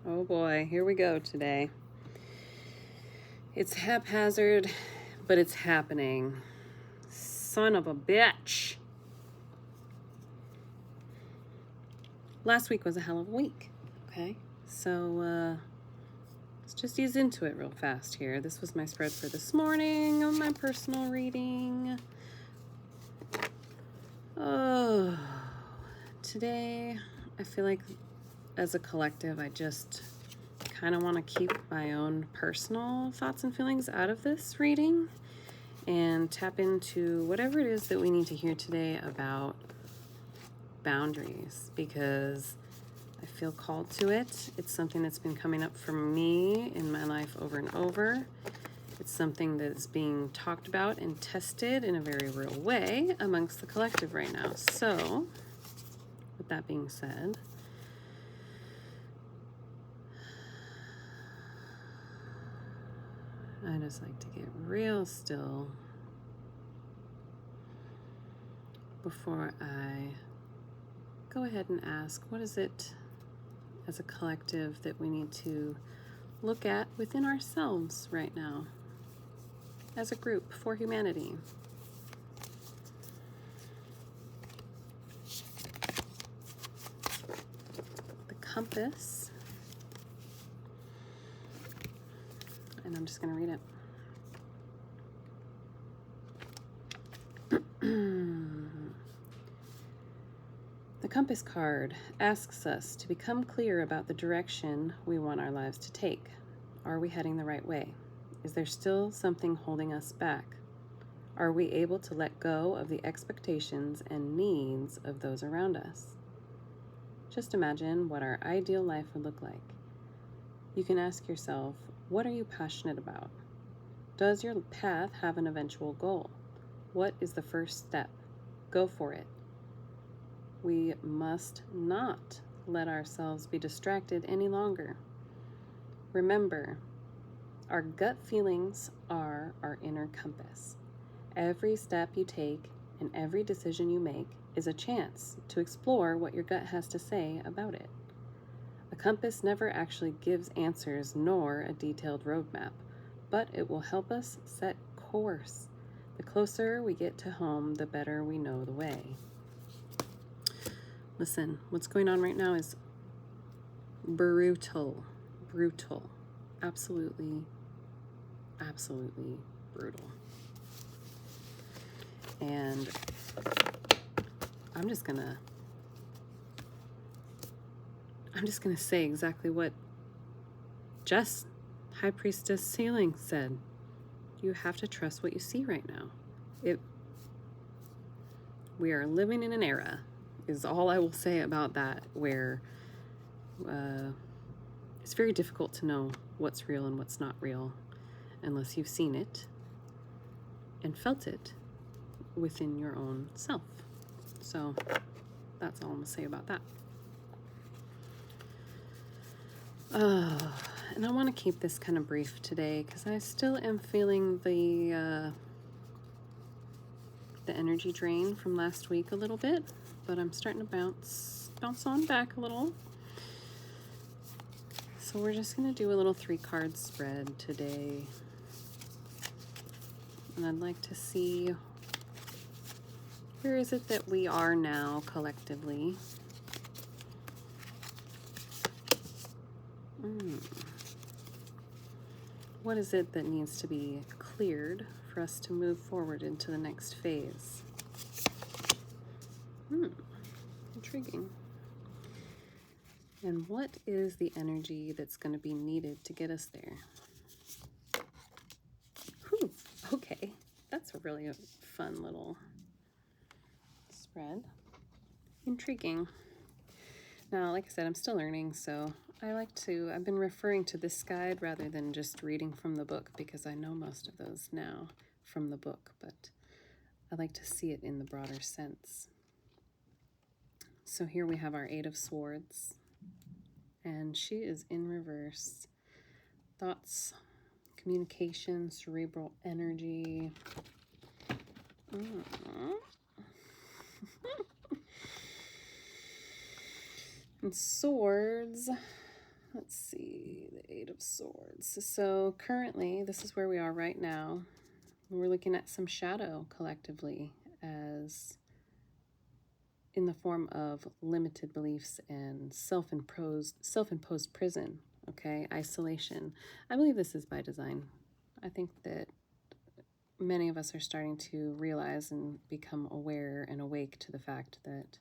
Oh boy, here we go today. It's haphazard, but it's happening. Son of a bitch. Last week was a hell of a week, okay? So, let's just ease into it real fast here. This was my spread for this morning on my personal reading. Oh, today I feel like as a collective, I just kind of want to keep my own personal thoughts and feelings out of this reading and tap into whatever it is that we need to hear today about boundaries, because I feel called to it. It's something that's been coming up for me in my life over and over. It's something that's being talked about and tested in a very real way amongst the collective right now. So, with that being said, I just like to get real still before I go ahead and ask, what is it as a collective that we need to look at within ourselves right now as a group for humanity? The compass, and I'm just going to read it. The compass card asks us to become clear about the direction we want our lives to take. Are we heading the right way? Is there still something holding us back? Are we able to let go of the expectations and needs of those around us? Just imagine what our ideal life would look like. You can ask yourself, what are you passionate about? Does your path have an eventual goal? What is the first step? Go for it. We must not let ourselves be distracted any longer. Remember, our gut feelings are our inner compass. Every step you take and every decision you make is a chance to explore what your gut has to say about it. A compass never actually gives answers nor a detailed roadmap, but it will help us set course. The closer we get to home, the better we know the way. Listen, what's going on right now is brutal. Absolutely brutal. And I'm just gonna say exactly what Jess, High Priestess Sailing, said. You have to trust what you see right now. We are living in an era, is all I will say about that, where it's very difficult to know what's real and what's not real unless you've seen it and felt it within your own self. So that's all I'm gonna say about that. And I want to keep this kind of brief today because I still am feeling the energy drain from last week a little bit, but I'm starting to bounce on back a little. So we're just going to do a little 3-card spread today. And I'd like to see, where is it that we are now collectively? What is it that needs to be cleared for us to move forward into the next phase? Intriguing. And what is the energy that's going to be needed to get us there? Whew, okay, that's a really fun little spread. Intriguing. Now, like I said, I'm still learning, so I've been referring to this guide rather than just reading from the book, because I know most of those now from the book, but I like to see it in the broader sense. So here we have our 8 of Swords, and she is in reverse. Thoughts, communication, cerebral energy. And Swords let's see, the Eight of Swords. So currently, this is where we are right now. We're looking at some shadow collectively as in the form of limited beliefs and self-imposed prison, okay? Isolation. I believe this is by design. I think that many of us are starting to realize and become aware and awake to the fact that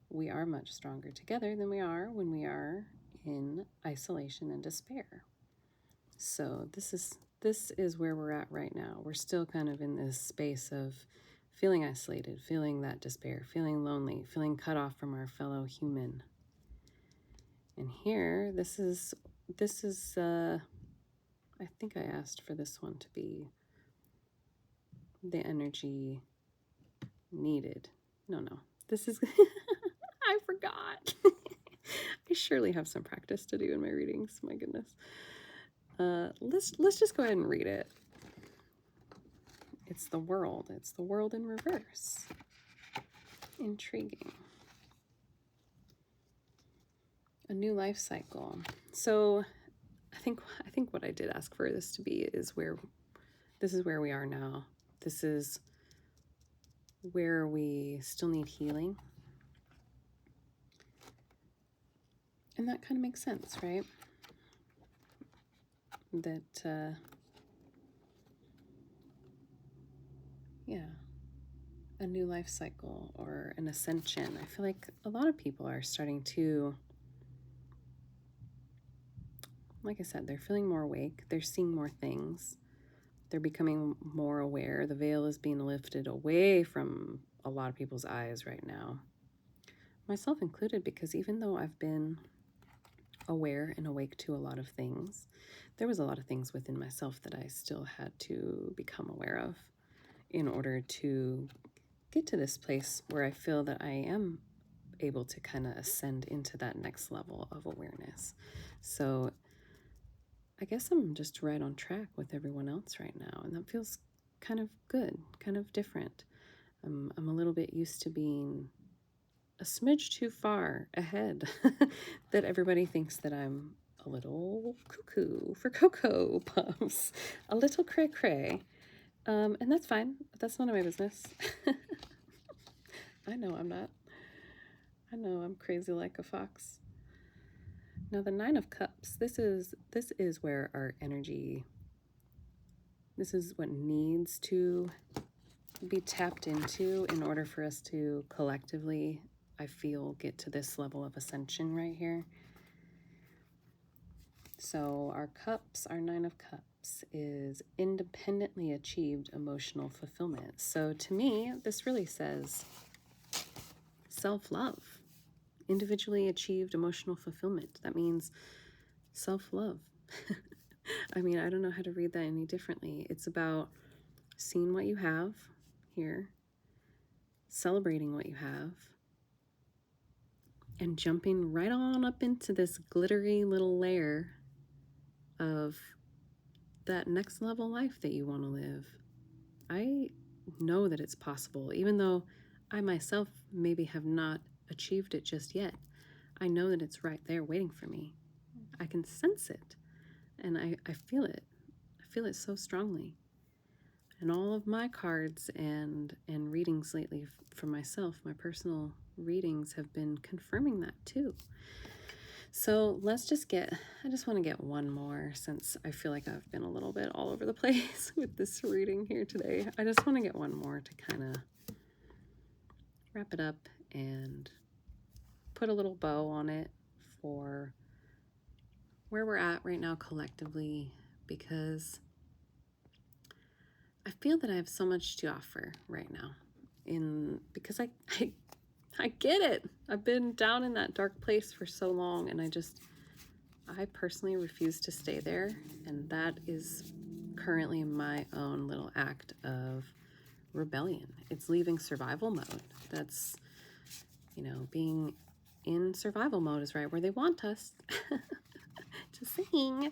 we are much stronger together than we are when we are in isolation and despair. So this is where we're at right now. We're still kind of in this space of feeling isolated, feeling that despair, feeling lonely, feeling cut off from our fellow human. And here, this is I think I asked for this one to be the energy needed. No. This is I forgot. I surely have some practice to do in my readings. My goodness. Let's just go ahead and read it. It's the world. It's the world in reverse. Intriguing. A new life cycle. So I think what I did ask for this to be is this is where we are now. This is where we still need healing. And that kind of makes sense, right? That, a new life cycle or an ascension. I feel like a lot of people are starting to, like I said, they're feeling more awake. They're seeing more things. They're becoming more aware. The veil is being lifted away from a lot of people's eyes right now. Myself included, because even though I've been aware and awake to a lot of things, there was a lot of things within myself that I still had to become aware of in order to get to this place where I feel that I am able to kind of ascend into that next level of awareness. So I guess I'm just right on track with everyone else right now, and that feels kind of good, kind of different. I'm a little bit used to being a smidge too far ahead, that everybody thinks that I'm a little cuckoo for Cocoa Puffs, a little cray-cray, and that's fine. That's none of my business. I know I'm not. I know I'm crazy like a fox. Now the Nine of Cups, this is where our energy, this is what needs to be tapped into in order for us to collectively, I feel, get to this level of ascension right here. So our cups, our Nine of Cups is independently achieved emotional fulfillment. So to me, this really says self-love. Individually achieved emotional fulfillment. That means self-love. I mean, I don't know how to read that any differently. It's about seeing what you have here, celebrating what you have, and jumping right on up into this glittery little layer of that next level life that you want to live. I know that it's possible, even though I myself maybe have not achieved it just yet. I know that it's right there waiting for me. I can sense it, and I feel it. I feel it so strongly. And all of my cards and readings lately for myself, my personal readings, have been confirming that too. So I just want to get one more, since I feel like I've been a little bit all over the place with this reading here today. I just want to get one more to kind of wrap it up and put a little bow on it for where we're at right now collectively, because I feel that I have so much to offer right now, because I get it. I've been down in that dark place for so long, and I personally refuse to stay there, and that is currently my own little act of rebellion. It's leaving survival mode. That's, being in survival mode is right where they want us to sing.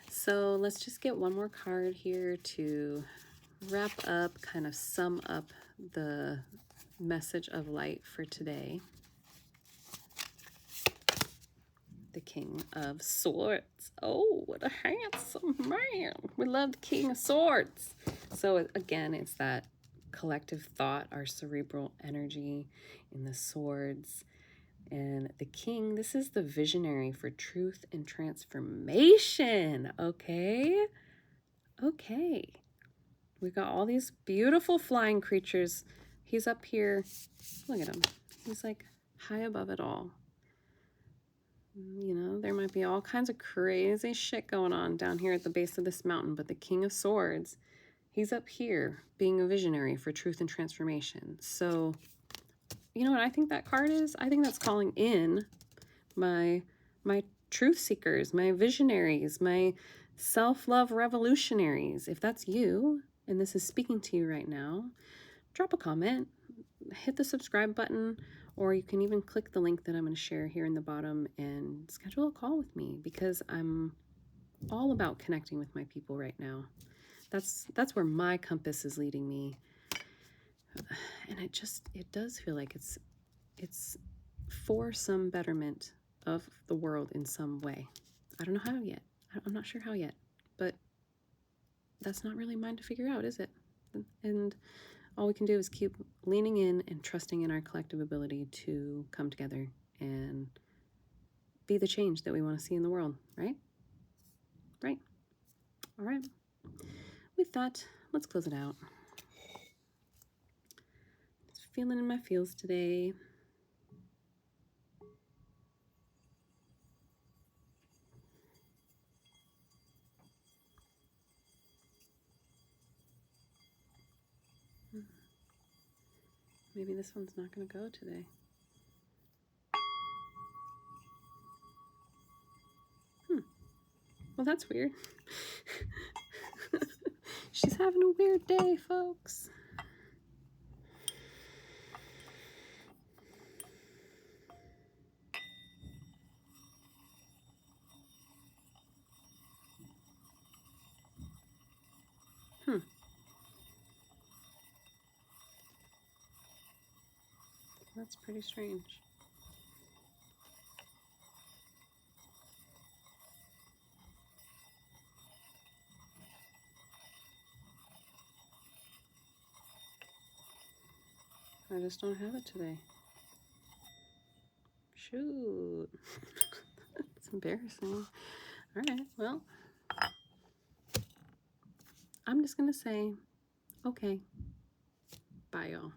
So let's just get one more card here to wrap up, kind of sum up the message of light for today. the King of Swords. Oh, what a handsome man. We love the King of Swords. So again, it's that collective thought, our cerebral energy in the swords. And the king, this is the visionary for truth and transformation. Okay. We've got all these beautiful flying creatures. He's up here. Look at him. He's like high above it all. You know, there might be all kinds of crazy shit going on down here at the base of this mountain, but the King of Swords, he's up here being a visionary for truth and transformation. So, you know what I think that card is? I think that's calling in my truth seekers, my visionaries, my self-love revolutionaries. If that's you and this is speaking to you right now, drop a comment, hit the subscribe button, or you can even click the link that I'm going to share here in the bottom and schedule a call with me, because I'm all about connecting with my people right now. That's where my compass is leading me. And it does feel like it's for some betterment of the world in some way. I don't know how yet. I'm not sure how yet, but that's not really mine to figure out, is it? And all we can do is keep leaning in and trusting in our collective ability to come together and be the change that we want to see in the world, right? Right. All right. With that, let's close it out. Just feeling in my feels today. Maybe this one's not going to go today. Well, that's weird. She's having a weird day, folks. That's pretty strange. I just don't have it today. Shoot. It's embarrassing. All right, well, I'm just going to say, okay, bye, y'all.